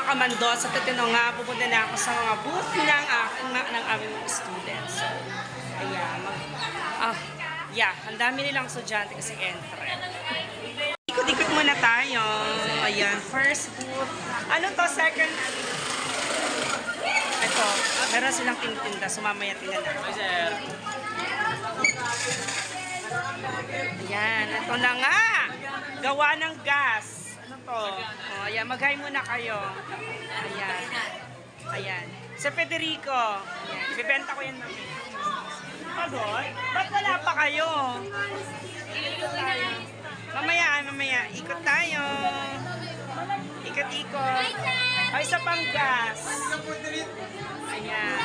mga kamandos, at ito na nga, pupunta na ako sa mga booth ng aming mga students. So, ayan, ang dami nilang estudyante kasi entrance. Ikot-ikot muna tayo. Ayan, first booth. Ano to, second? Ito, meron silang tinitinda, so mamaya tingnan na. Ayan, ito na nga. Gawa ng gas. Ano to? O, ayan, mag-hi muna kayo. Ayan. Ayan. Sa Federico. Ayan, ibibenta ko yan mamaya. Pagod? Ba't wala pa kayo? Ikot tayo. Mamaya, ikot tayo. Ikot-ikot. Ay, isa pang gas. Ayan.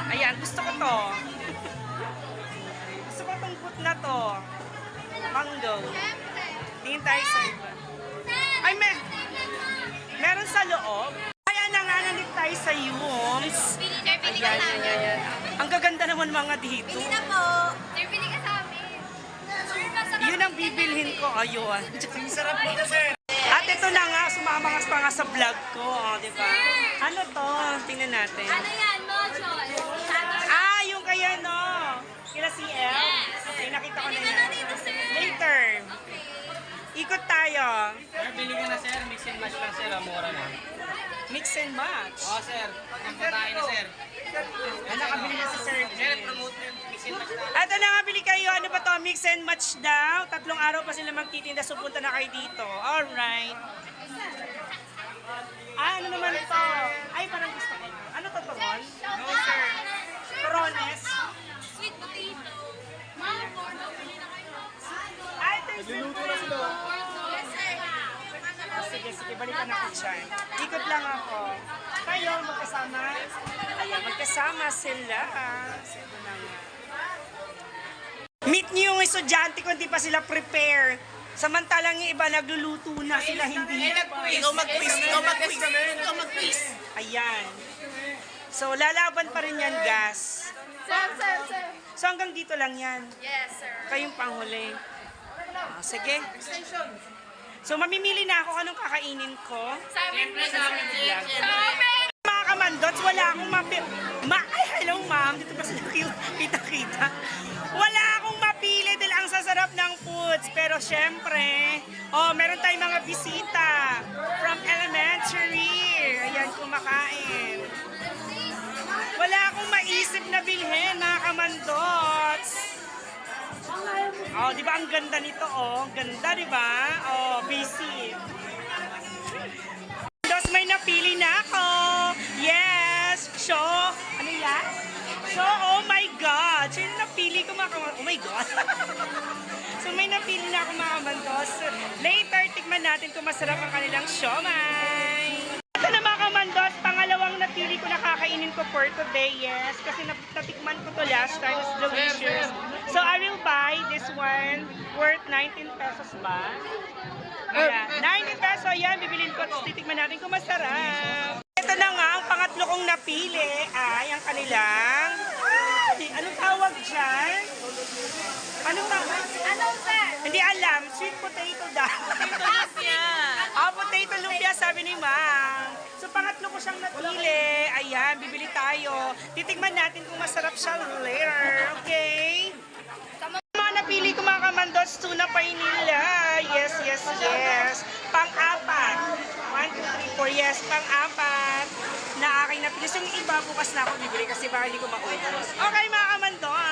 Ayan, gusto ko to. Gusto ko tong boot na to. Mango. Tingin tayo sa iba. Ay, meron sa loob. Kaya na nga, nandito tayo sa Yums. Ayan. Ang gaganda naman mga dito. Bili na po. Sir, bili ka sa amin. Sir, masarap. Yun ang bibilhin ko. Ayun. Sarap po kasi. At ito na nga, sumama pa nga sa vlog ko. Oh, di ba? Ano to? Tingnan natin. Ano yan, mojo? Ah, yung kaya no. Kila CL? Okay, nakita ko na Bili ka yan. na dito, sir. Later. Okay. Ikot tayo. Sir, bili ka na sir. Mix and match lang sir. Mura na. Mix and match. Oo sir. Pagkain na sir. Ano, nakabili na si Sir. Sir, promote mo yung mix and match na. At na nga, bili kayo. Ano ba to? Mix and match daw. 3 araw pa sila magtitinda. So, punta na kayo dito. Alright. Ah, ano naman ito? Ay, parang gusto ko. Ano to, Toron? No sir. Torones? Sweet potato. Ma'am, Bordeaux, bili na kayo. Ay, ito yung sweet potato. Yes, sir. Sige, balikan ako dyan. Ikot lang ako. Kayo, magkasama. Ayan, magkasama sila. Ito na nga. Meet niyo yung estudyante kung hindi pa sila prepare. Samantalang yung iba nagluluto na sila, hindi pa. Ikaw mag-quiz. Ayan. So, lalaban pa rin yan, gas. Sir. So, hanggang dito lang yan. Yes, sir. Kayong panghuli. Sige. So, mamimili na ako anong kakainin ko. Sa amin, Sa amin vlog. Sa amin. Mga kamandots, wala akong ay, hello ma'am. Dito pa sila kita-kita. Wala akong mapili dahil ang sasarap ng foods. Pero syempre, meron tayong mga bisita from elementary. Ayan, kumakain. Wala akong maisip na bilhin, mga kamandots. Oh, di ba ang ganda nito, oh? Ganda, di ba? Oh, busy. Dos, may napili na ako. Yes! Show. Ano yan? Show, oh my God. So, yung napili ko, oh my God. So, may napili na ako, mga kamandos. Later, tikman natin kung masarap ang kanilang siomay. Ito na, mga kamandos, pangalawang napili ko na kakainin ko for today, yes. Kasi natikman ko to last time, it's delicious. So, I will buy this one worth 19 pesos ba? Ayan, 19 pesos, ayan, bibilin ko. Tapos titikman natin kung masarap. Ito na nga, ang pangatlo kong napili ay ang kanilang, anong tawag dyan? Anong tawag? Anong, sir? Hindi alam, sweet potato daw. Potato lumpia, sabi ni Ma'am. So, pangatlo ko siyang napili. Ayan, bibili tayo. Titigman natin kung masarap siya later. Okay? Mga napili ko, mga kamandots, tuna painila. Yes. Pang-apat. 1, 2, 3, 4. Yes, pang-apat na aking napili. So, yung iba, bukas na ako bibili kasi baka hindi ko maubos. Okay, mga kamandots.